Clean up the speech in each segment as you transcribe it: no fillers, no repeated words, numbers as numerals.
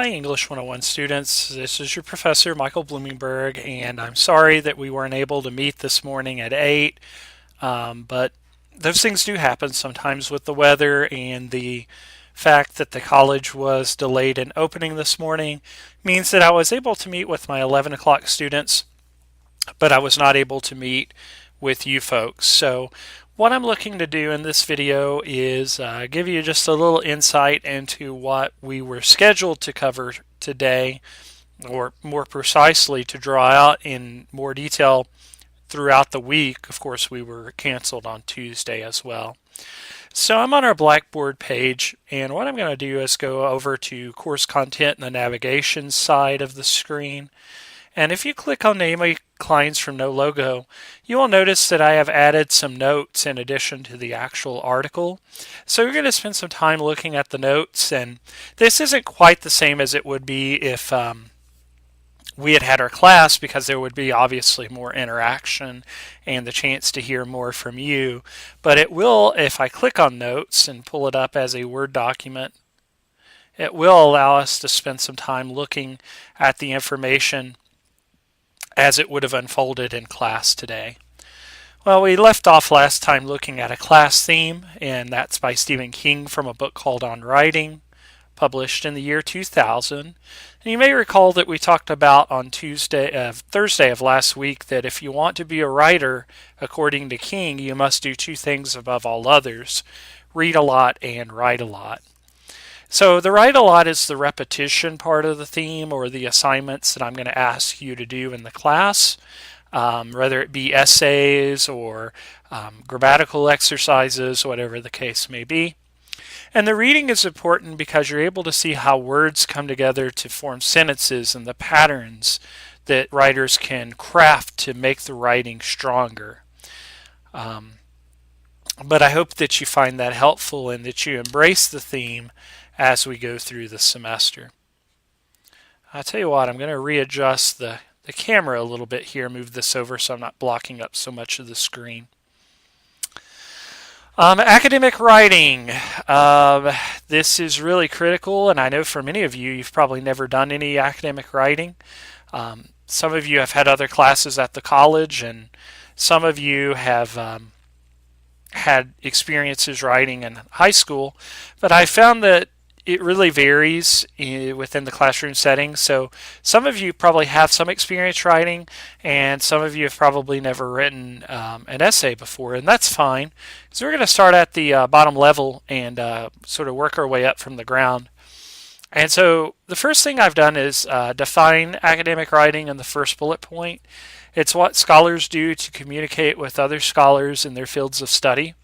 Hi, English 101 students. This is your professor, Michael Bloomingberg, and I'm sorry that we weren't able to meet this morning at 8, but those things do happen sometimes with the weather, and the fact that the college was delayed in opening this morning means that I was able to meet with my 11 o'clock students, but I was not able to meet with you folks. So what I'm looking to do in this video is give you just a little insight into what we were scheduled to cover today, or more precisely to draw out in more detail throughout the week. Of course, we were canceled on Tuesday as well. So I'm on our Blackboard page, and what I'm going to do is go over to course content in the navigation side of the screen. And if you click on Naomi Klein's from No Logo, you will notice that I have added some notes in addition to the actual article. So you're going to spend some time looking at the notes, and this isn't quite the same as it would be if we had had our class, because there would be obviously more interaction and the chance to hear more from you. But it will, if I click on notes and pull it up as a Word document, it will allow us to spend some time looking at the information as it would have unfolded in class today. Well, we left off last time looking at a class theme, and that's by Stephen King from a book called On Writing, published in the year 2000. And you may recall that we talked about on Thursday of last week that if you want to be a writer, according to King, you must do two things above all others: read a lot and write a lot. So the write a lot is the repetition part of the theme, or the assignments that I'm going to ask you to do in the class, whether it be essays or grammatical exercises, whatever the case may be. And the reading is important because you're able to see how words come together to form sentences and the patterns that writers can craft to make the writing stronger. But I hope that you find that helpful and that you embrace the theme as we go through the semester. I'll tell you what, I'm going to readjust the camera a little bit here, move this over so I'm not blocking up so much of the screen. Academic writing. This is really critical, and I know for many of you, you've probably never done any academic writing. Some of you have had other classes at the college, and some of you have had experiences writing in high school, but I found that it really varies within the classroom setting. So some of you probably have some experience writing, and some of you have probably never written an essay before, and that's fine. So we're going to start at the bottom level and sort of work our way up from the ground. And so the first thing I've done is define academic writing in the first bullet point. It's what scholars do to communicate with other scholars in their fields of study.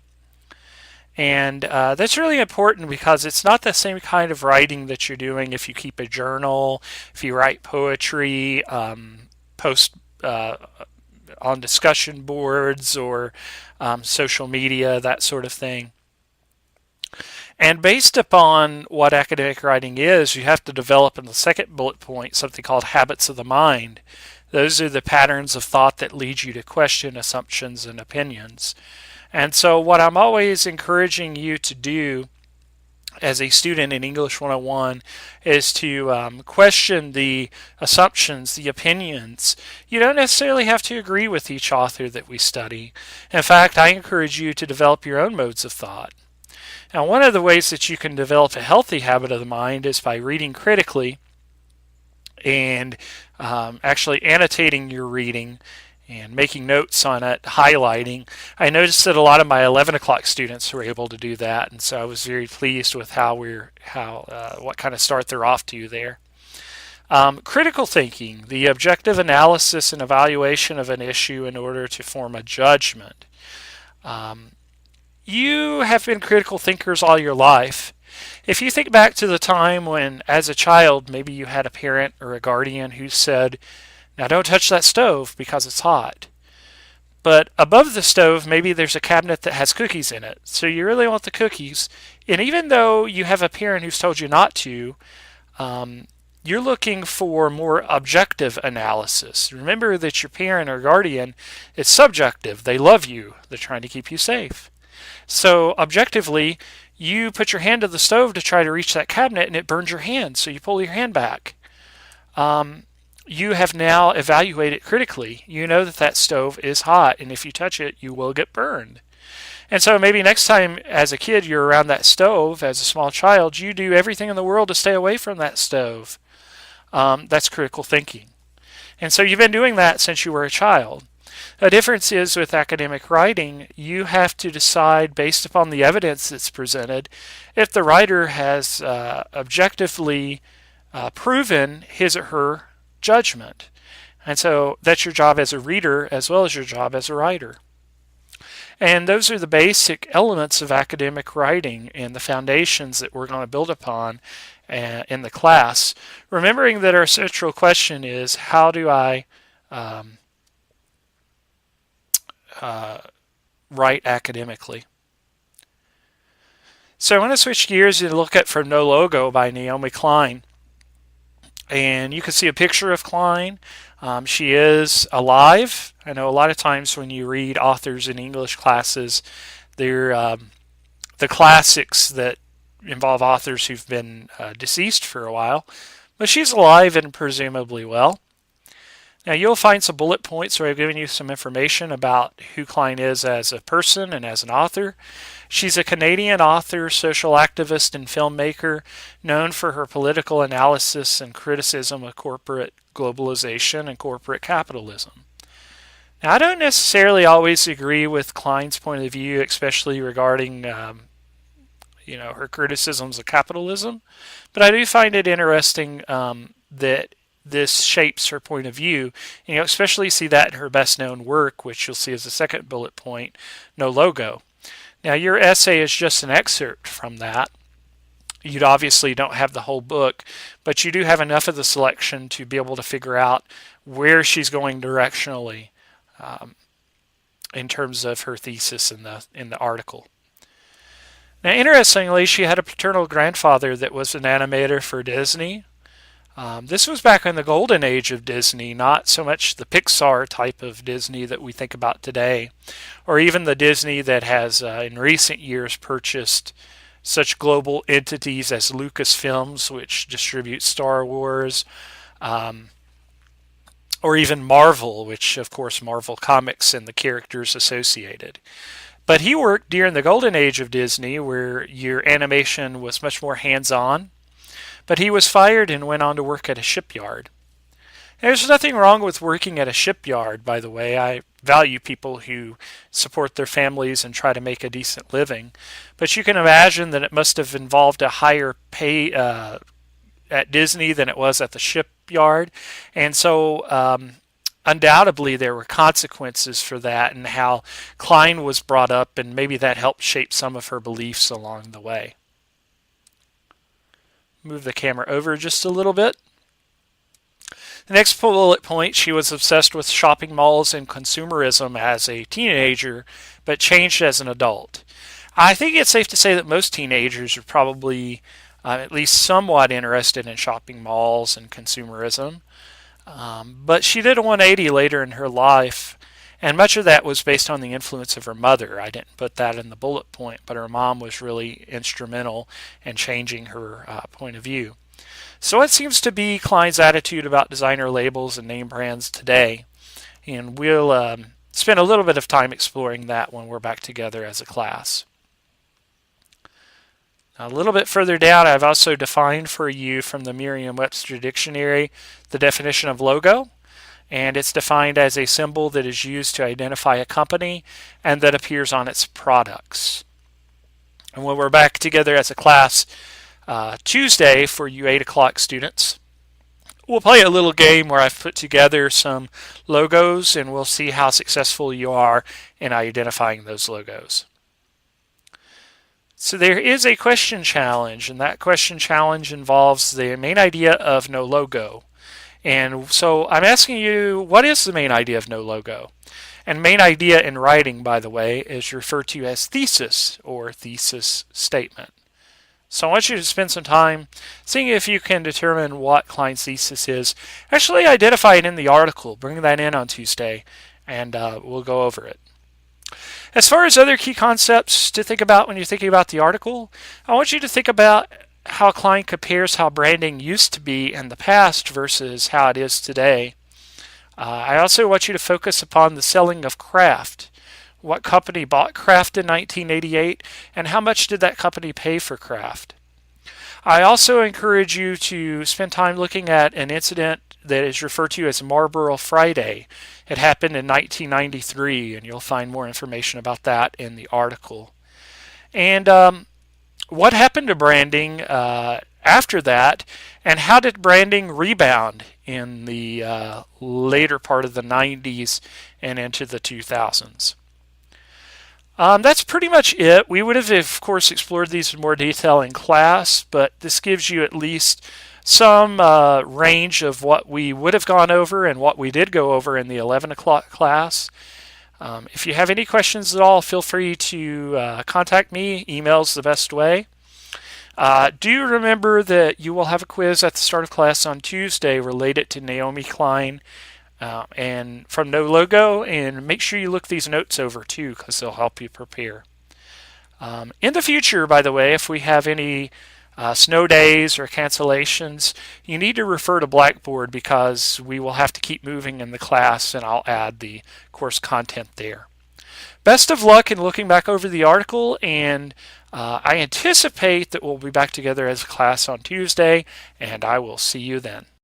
And that's really important because it's not the same kind of writing that you're doing if you keep a journal, if you write poetry, post on discussion boards or social media, that sort of thing. And based upon what academic writing is, you have to develop in the second bullet point something called habits of the mind. Those are the patterns of thought that lead you to question assumptions and opinions. And so what I'm always encouraging you to do as a student in English 101 is to question the assumptions, the opinions. You don't necessarily have to agree with each author that we study. In fact, I encourage you to develop your own modes of thought. Now, one of the ways that you can develop a healthy habit of the mind is by reading critically and actually annotating your reading and making notes on it, highlighting. I noticed that a lot of my 11 o'clock students were able to do that, and so I was very pleased with what kind of start they're off to there. Critical thinking, the objective analysis and evaluation of an issue in order to form a judgment. You have been critical thinkers all your life. If you think back to the time when, as a child, maybe you had a parent or a guardian who said, "Now don't touch that stove because it's hot." But above the stove, maybe there's a cabinet that has cookies in it. So you really want the cookies. And even though you have a parent who's told you not to, you're looking for more objective analysis. Remember that your parent or guardian is subjective. They love you. They're trying to keep you safe. So objectively, You put your hand to the stove to try to reach that cabinet and it burns your hand, so you pull your hand back. You have now evaluated critically. You know that that stove is hot, and if you touch it, you will get burned. And so maybe next time as a kid you're around that stove, as a small child, you do everything in the world to stay away from that stove. That's critical thinking. And so you've been doing that since you were a child. A difference is with academic writing, you have to decide based upon the evidence that's presented if the writer has objectively proven his or her judgment. And so that's your job as a reader as well as your job as a writer. And those are the basic elements of academic writing and the foundations that we're going to build upon in the class. Remembering that our central question is, how do I write academically? So I want to switch gears and look at From No Logo by Naomi Klein. And you can see a picture of Klein. She is alive. I know a lot of times when you read authors in English classes, they're the classics that involve authors who've been deceased for a while. But she's alive and presumably well. Now you'll find some bullet points where I've given you some information about who Klein is as a person and as an author. She's a Canadian author, social activist, and filmmaker known for her political analysis and criticism of corporate globalization and corporate capitalism. Now, I don't necessarily always agree with Klein's point of view, especially regarding her criticisms of capitalism, but I do find it interesting that this shapes her point of view. And you'll especially see that in her best known work, which you'll see as the second bullet point, No Logo. Now, your essay is just an excerpt from that. You obviously don't have the whole book, but you do have enough of the selection to be able to figure out where she's going directionally in terms of her thesis in the article. Now, interestingly, she had a paternal grandfather that was an animator for Disney. This was back in the golden age of Disney, not so much the Pixar type of Disney that we think about today, or even the Disney that has in recent years purchased such global entities as Lucasfilms, which distributes Star Wars, or even Marvel, which of course Marvel Comics and the characters associated. But he worked during the golden age of Disney, where your animation was much more hands-on. But he was fired and went on to work at a shipyard. There's nothing wrong with working at a shipyard, by the way. I value people who support their families and try to make a decent living. But you can imagine that it must have involved a higher pay at Disney than it was at the shipyard. And so undoubtedly there were consequences for that and how Klein was brought up, and maybe that helped shape some of her beliefs along the way. Move the camera over just a little bit. The next bullet point, she was obsessed with shopping malls and consumerism as a teenager, but changed as an adult. I think it's safe to say that most teenagers are probably at least somewhat interested in shopping malls and consumerism. But she did a 180 later in her life, and much of that was based on the influence of her mother. I didn't put that in the bullet point, but her mom was really instrumental in changing her point of view. So what seems to be Klein's attitude about designer labels and name brands today? And we'll spend a little bit of time exploring that when we're back together as a class. Now, a little bit further down, I've also defined for you from the Merriam-Webster Dictionary the definition of logo. And it's defined as a symbol that is used to identify a company and that appears on its products. And when we're back together as a class Tuesday for you 8 o'clock students, we'll play a little game where I've put together some logos, and we'll see how successful you are in identifying those logos. So there is a question challenge, and that question challenge involves the main idea of no logo. And so I'm asking you, what is the main idea of no logo? And main idea in writing, by the way, is referred to as thesis or thesis statement. So I want you to spend some time seeing if you can determine what Klein's thesis is. Actually identify it in the article. Bring that in on Tuesday, and we'll go over it. As far as other key concepts to think about when you're thinking about the article, I want you to think about how Klein compares how branding used to be in the past versus how it is today. I also want you to focus upon the selling of Kraft. What company bought Kraft in 1988, and how much did that company pay for Kraft? I also encourage you to spend time looking at an incident that is referred to as Marlboro Friday. It happened in 1993, and you'll find more information about that in the article. And what happened to branding after that, and how did branding rebound in the later part of the 90s and into the 2000s? That's pretty much it. We would have, of course, explored these in more detail in class, but this gives you at least some range of what we would have gone over and what we did go over in the 11 o'clock class. If you have any questions at all, feel free to contact me. Email's the best way. Do remember that you will have a quiz at the start of class on Tuesday related to Naomi Klein and from No Logo, and make sure you look these notes over too because they'll help you prepare. In the future, by the way, if we have any snow days or cancellations, you need to refer to Blackboard because we will have to keep moving in the class and I'll add the course content there. Best of luck in looking back over the article, and I anticipate that we'll be back together as a class on Tuesday, and I will see you then.